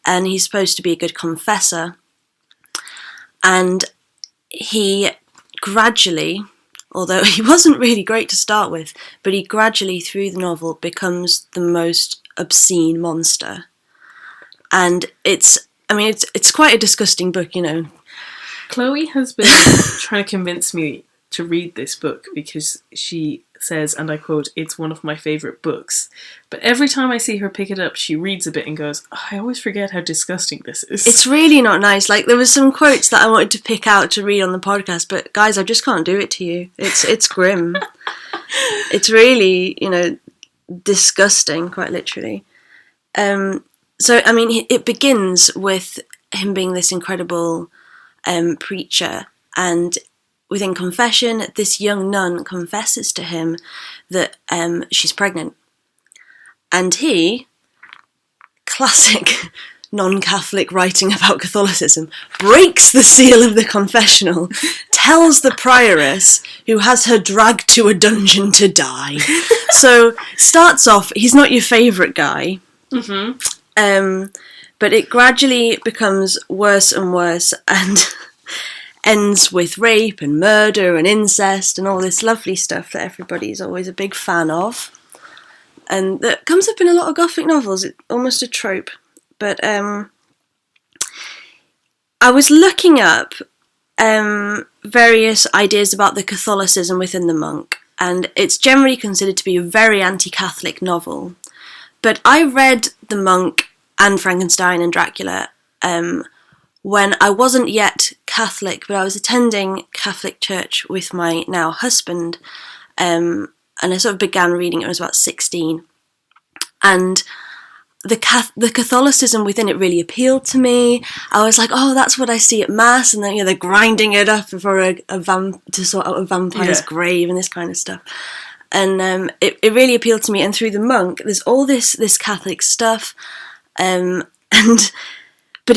and he's supposed to be a good confessor. And he gradually, although he wasn't really great to start with, but he gradually, through the novel, becomes the most obscene monster. And it's quite a disgusting book, you know. Chloe has been trying to convince me to read this book because she says, and I quote, "It's one of my favourite books." But every time I see her pick it up, she reads a bit and goes, "I always forget how disgusting this is." It's really not nice. Like, there was some quotes that I wanted to pick out to read on the podcast, but guys, I just can't do it to you. It's grim. It's really, disgusting, quite literally. So, it begins with him being this incredible preacher, and within confession, this young nun confesses to him that she's pregnant. And he, classic non-Catholic writing about Catholicism, breaks the seal of the confessional, tells the prioress, who has her dragged to a dungeon to die. So, starts off, he's not your favourite guy. But it gradually becomes worse and worse, and ends with rape and murder and incest and all this lovely stuff that everybody's always a big fan of. And that comes up in a lot of Gothic novels. It's almost a trope. But I was looking up various ideas about the Catholicism within the monk, and it's generally considered to be a very anti-Catholic novel. But I read The Monk and Frankenstein and Dracula when I wasn't yet Catholic, but I was attending Catholic church with my now husband, and I sort of began reading it when I was about 16. And the Catholicism within it really appealed to me. I was like, oh, that's what I see at Mass, and then they're grinding it up for to sort out a vampire's grave and this kind of stuff. And it really appealed to me. And through The Monk, there's all this Catholic stuff, but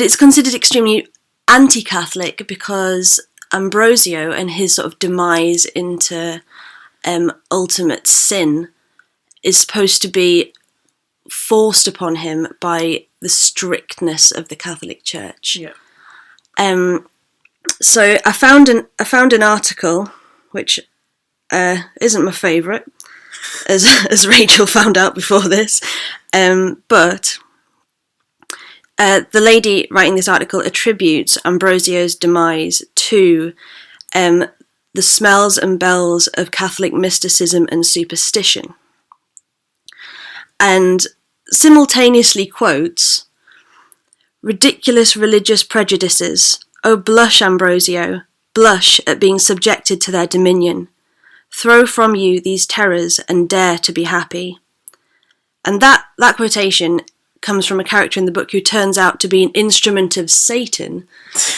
it's considered extremely anti-Catholic because Ambrosio and his sort of demise into ultimate sin is supposed to be forced upon him by the strictness of the Catholic Church. Yeah. So I found an article which isn't my favourite, as Rachel found out before this, but the lady writing this article attributes Ambrosio's demise to the smells and bells of Catholic mysticism and superstition, and simultaneously quotes, "Ridiculous religious prejudices, oh blush, Ambrosio, blush at being subjected to their dominion. Throw from you these terrors and dare to be happy." And that quotation comes from a character in the book who turns out to be an instrument of Satan,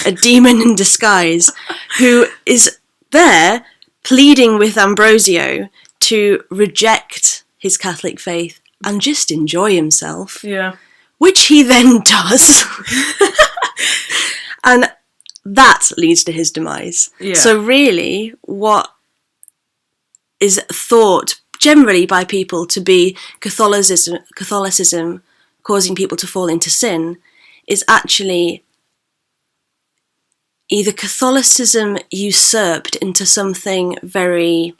a demon in disguise, who is there pleading with Ambrosio to reject his Catholic faith and just enjoy himself. Yeah. Which he then does. And that leads to his demise. Yeah. So really, what is thought generally by people to be Catholicism causing people to fall into sin is actually either Catholicism usurped into something very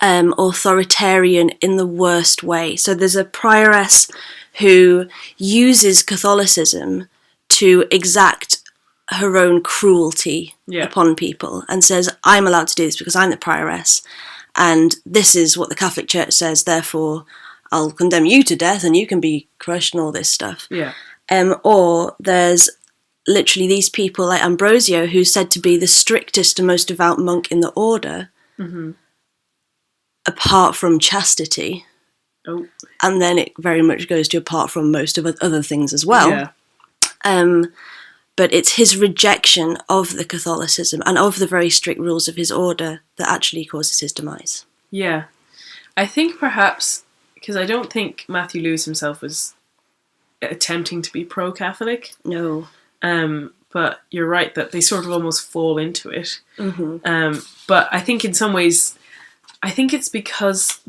authoritarian in the worst way. So there's a prioress who uses Catholicism to exact her own cruelty upon people and says, I'm allowed to do this because I'm the prioress, and this is what the Catholic Church says, therefore I'll condemn you to death and you can be crushed and all this stuff. Yeah. Or there's literally these people like Ambrosio, who's said to be the strictest and most devout monk in the order, apart from chastity. Oh. And then it very much goes to apart from most of other things as well. Yeah. But it's his rejection of the Catholicism and of the very strict rules of his order that actually causes his demise. Yeah. I think perhaps, because I don't think Matthew Lewis himself was attempting to be pro-Catholic. No. But you're right that they sort of almost fall into it. Mm-hmm. But I think in some ways, I think it's because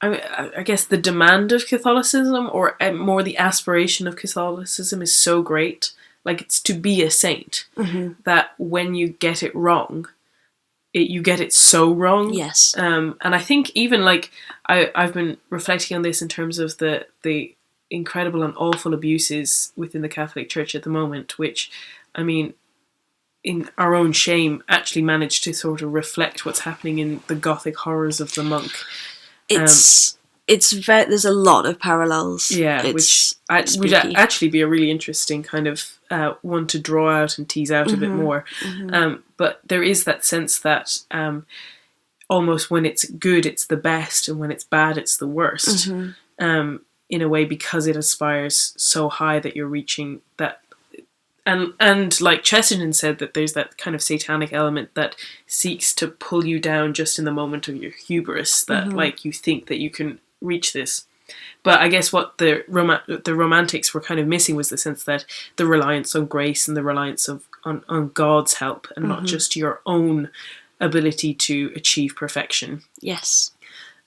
I guess the demand of Catholicism, or more the aspiration of Catholicism, is so great. Like, it's to be a saint, that when you get it wrong, you get it so wrong. Yes. And I think even like I've been reflecting on this in terms of the incredible and awful abuses within the Catholic Church at the moment, which, I mean, in our own shame, actually managed to sort of reflect what's happening in the Gothic horrors of the monk. It's there's a lot of parallels. Yeah, which would actually be a really interesting kind of one to draw out and tease out a bit more. But there is that sense that almost when it's good, it's the best, and when it's bad, it's the worst. In a way, because it aspires so high that you're reaching that. And like Chesterton said, that there's that kind of satanic element that seeks to pull you down just in the moment of your hubris, that like you think that you can reach this. But I guess what the Romantics were kind of missing was the sense that the reliance on grace and the reliance on God's help, and not just your own ability to achieve perfection. Yes.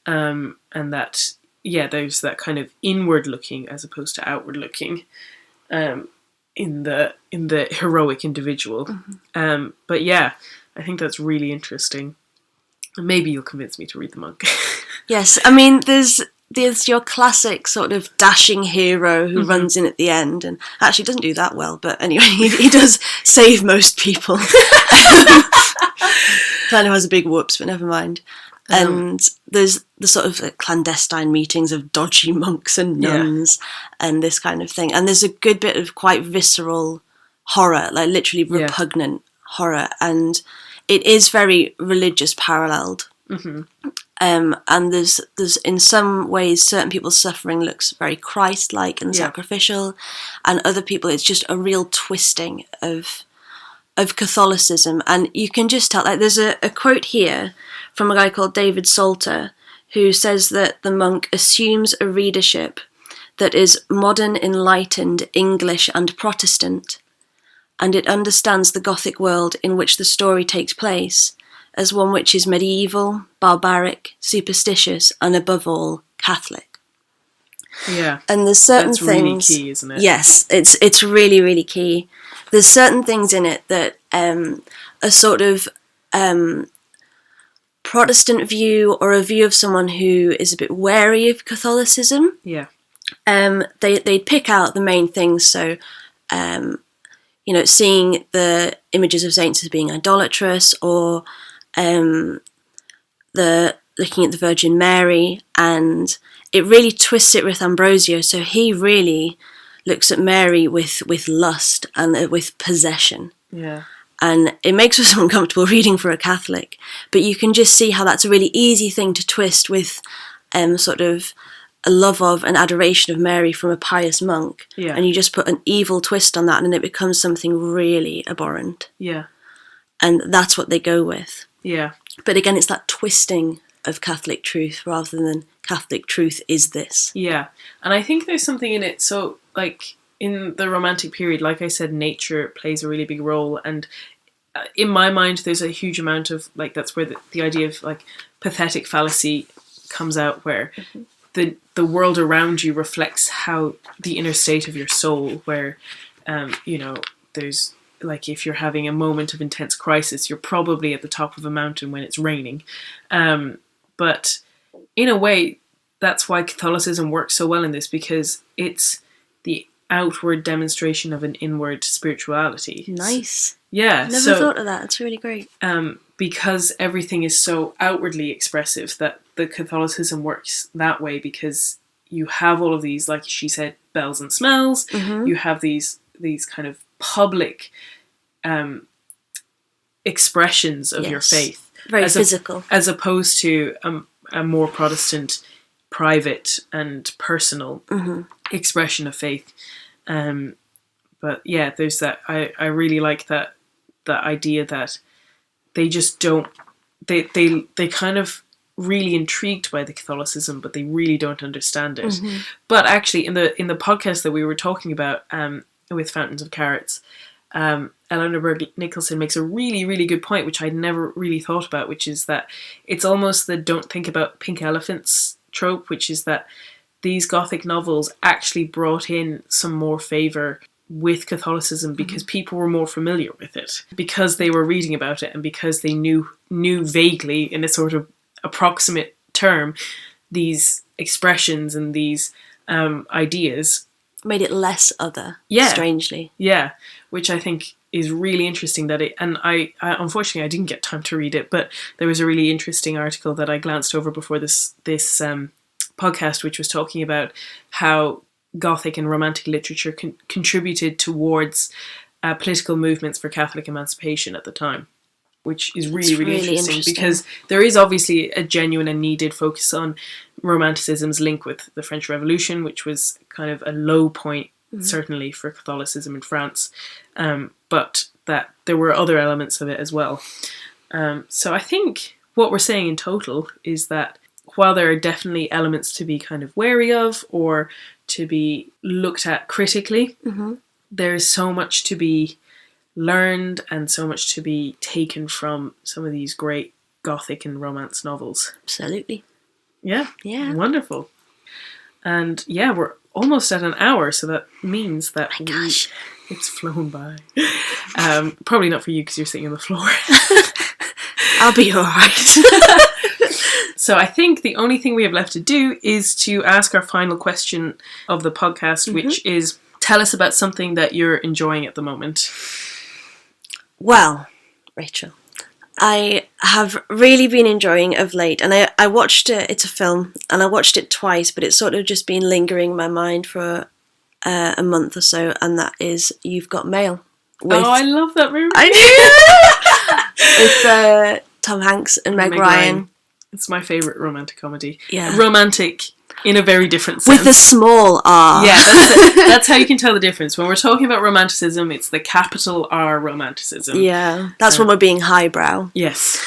And that, there's that kind of inward looking as opposed to outward looking. in the heroic individual. But yeah, I think that's really interesting. Maybe you'll convince me to read The Monk. Yes, I mean, there's your classic sort of dashing hero who runs in at the end, and actually doesn't do that well, but anyway, he does save most people. Kind of has a big whoops, but never mind. And there's the sort of clandestine meetings of dodgy monks and nuns and this kind of thing. And there's a good bit of quite visceral horror, like literally repugnant horror. And it is very religious paralleled. And there's in some ways certain people's suffering looks very Christ-like and sacrificial, and other people it's just a real twisting of Catholicism. And you can just tell, like there's a quote here from a guy called David Salter, who says that the monk assumes a readership that is modern, enlightened, English and Protestant, and it understands the Gothic world in which the story takes place as one which is medieval, barbaric, superstitious, and above all, Catholic. Yeah. And there's certain That's things... really key, isn't it? Yes, it's really, really key. There's certain things in it that a sort of Protestant view, or a view of someone who is a bit wary of Catholicism. Yeah. They'd pick out the main things. So, seeing the images of saints as being idolatrous, or looking at the Virgin Mary, and it really twists it with Ambrosio. So he really looks at Mary with lust and with possession. Yeah. And it makes us uncomfortable reading for a Catholic, but you can just see how that's a really easy thing to twist with sort of a love of and adoration of Mary from a pious monk. Yeah. And you just put an evil twist on that and it becomes something really abhorrent. Yeah. And that's what they go with. Yeah. But again, it's that twisting of Catholic truth rather than Catholic truth is this. Yeah. And I think there's something in it. So, like, in the Romantic period, like I said, nature plays a really big role. And in my mind, there's a huge amount of, like, that's where the idea of, like, pathetic fallacy comes out, where the world around you reflects how the inner state of your soul, where, there's, like, if you're having a moment of intense crisis, you're probably at the top of a mountain when it's raining. But in a way, that's why Catholicism works so well in this, because it's the outward demonstration of an inward spirituality. Nice. Yeah. Never thought of that. It's really great. Because everything is so outwardly expressive, that the Catholicism works that way, because you have all of these, like she said, bells and smells. You have these kind of public expressions of your faith. Very physical. As opposed to a more Protestant, private and personal expression of faith. But yeah, there's that. I really like that idea that they just don't. They kind of really intrigued by the Catholicism, but they really don't understand it. But actually, in the podcast that we were talking about with Fountains of Carrots, Eleanor Nicholson makes a really, really good point, which I'd never really thought about, which is that it's almost the don't think about pink elephants trope, which is that these Gothic novels actually brought in some more favour with Catholicism because people were more familiar with it, because they were reading about it, and because they knew vaguely, in a sort of approximate term, these expressions and these ideas. Made it less other, strangely. Yeah, which I think is really interesting. And I unfortunately I didn't get time to read it, but there was a really interesting article that I glanced over before this podcast, which was talking about how Gothic and Romantic literature contributed towards political movements for Catholic emancipation at the time, which is really interesting, because there is obviously a genuine and needed focus on Romanticism's link with the French Revolution, which was kind of a low point, certainly for Catholicism in France, but that there were other elements of it as well. So I think what we're saying in total is that while there are definitely elements to be kind of wary of or to be looked at critically, there is so much to be learned and so much to be taken from some of these great Gothic and Romance novels. Absolutely. Yeah. Wonderful. And yeah, we're almost at an hour, so that means that It's flown by. Probably not for you because you're sitting on the floor. I'll be alright. So I think the only thing we have left to do is to ask our final question of the podcast, which is, tell us about something that you're enjoying at the moment. Well, Rachel, I have really been enjoying of late, and I watched it, it's a film, and I watched it twice, but it's sort of just been lingering in my mind for a month or so, and that is You've Got Mail. I love that movie. I do! With Tom Hanks and Meg Ryan. It's my favourite romantic comedy. Yeah. Romantic in a very different sense. With a small R. Yeah, that's how you can tell the difference. When we're talking about romanticism, it's the capital R romanticism. Yeah, that's when we're being highbrow. Yes.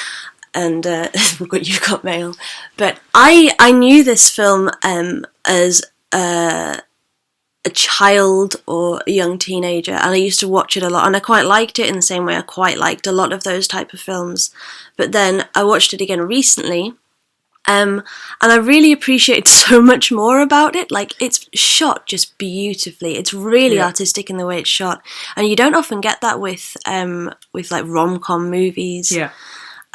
And You've Got Mail. But I knew this film as a child or a young teenager, and I used to watch it a lot, and I quite liked it in the same way I quite liked a lot of those type of films. But then I watched it again recently, and I really appreciated so much more about it. Like, it's shot just beautifully. It's really artistic in the way it's shot, and you don't often get that with like rom-com movies. Yeah.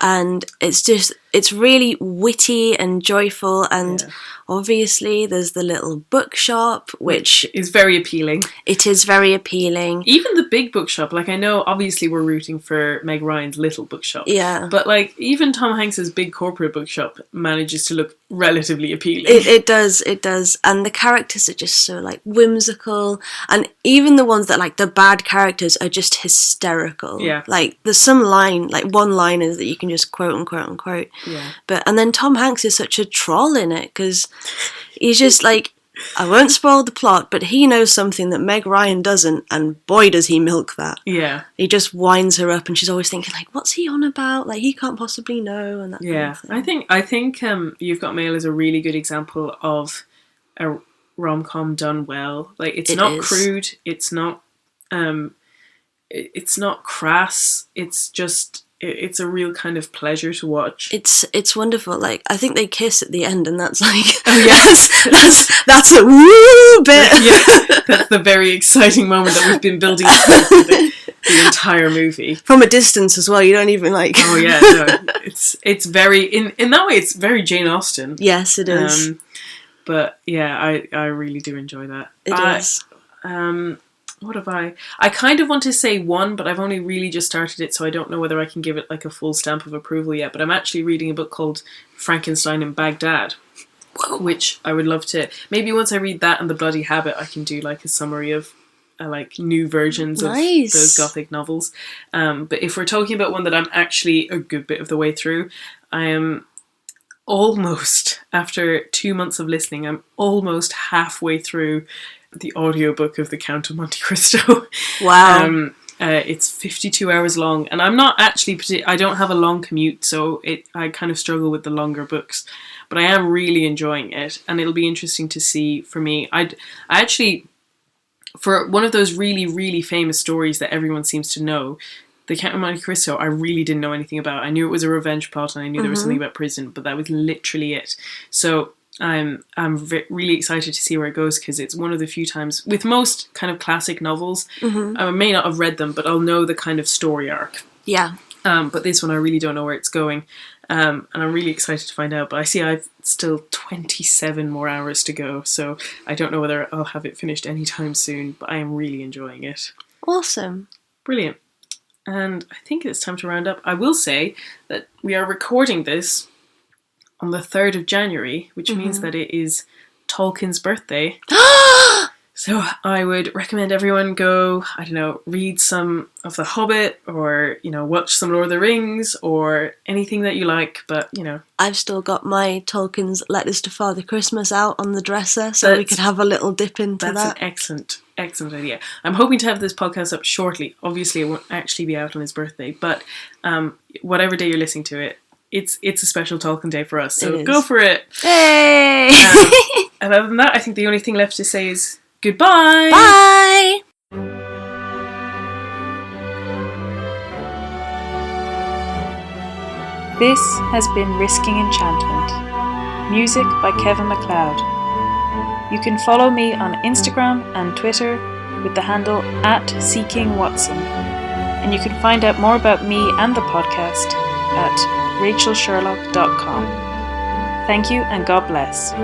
And it's really witty and joyful, and obviously there's the little bookshop, which is very appealing. It is very appealing. Even the big bookshop, like, I know obviously we're rooting for Meg Ryan's little bookshop. Yeah. But like, even Tom Hanks's big corporate bookshop manages to look relatively appealing. It does. And the characters are just so, like, whimsical, and even the ones that, like, the bad characters are just hysterical. Yeah. Like, there's some one-liners that you can just quote unquote. Yeah. And then Tom Hanks is such a troll in it, because he's just like, I won't spoil the plot, but he knows something that Meg Ryan doesn't, and boy does he milk that. Yeah. He just winds her up, and she's always thinking, like, what's he on about? Like, he can't possibly know, and that kind of thing. I think You've Got Mail is a really good example of a rom-com done well. Like, it's not crude, it's not crass, it's just... It's a real kind of pleasure to watch. It's wonderful. Like, I think they kiss at the end, and that's like, that's a woo bit. Yeah, that's the very exciting moment that we've been building up for the entire movie. From a distance as well. You don't even like. Oh yeah, no, it's very in that way. It's very Jane Austen. Yes, it is. But yeah, I really do enjoy that. It is. What have I kind of want to say one, but I've only really just started it, so I don't know whether I can give it like a full stamp of approval yet. But I'm actually reading a book called Frankenstein in Baghdad, which I would love to... Maybe once I read that and The Bloody Habit, I can do like a summary of like new versions of those Gothic novels. But if we're talking about one that I'm actually a good bit of the way through, I am almost, after 2 months of listening, I'm almost halfway through the audiobook of The Count of Monte Cristo. Wow. It's 52 hours long, and I'm not actually I don't have a long commute, so I kind of struggle with the longer books, but I am really enjoying it, and it'll be interesting to see for me. I actually, for one of those really, really famous stories that everyone seems to know, The Count of Monte Cristo, I really didn't know anything about. I knew it was a revenge plot, and I knew there was something about prison, but that was literally it. So I'm really excited to see where it goes, because it's one of the few times, with most kind of classic novels, I may not have read them, but I'll know the kind of story arc. Yeah. But this one I really don't know where it's going, and I'm really excited to find out. But I see I've still 27 more hours to go, so I don't know whether I'll have it finished anytime soon, but I am really enjoying it. Awesome. Brilliant. And I think it's time to round up. I will say that we are recording this on the 3rd of January, which means that it is Tolkien's birthday. So I would recommend everyone go, I don't know, read some of The Hobbit, or, you know, watch some Lord of the Rings, or anything that you like, but, you know. I've still got my Tolkien's Letters to Father Christmas out on the dresser, so we could have a little dip into that. That's an excellent idea. I'm hoping to have this podcast up shortly. Obviously, it won't actually be out on his birthday, but whatever day you're listening to it, it's a special Tolkien day for us, so go for it. Hey! And other than that, I think the only thing left to say is goodbye! Bye! This has been Risking Enchantment. Music by Kevin MacLeod. You can follow me on Instagram and Twitter with the handle @SeekingWatson. And you can find out more about me and the podcast at rachelsherlock.com. Thank you and God bless.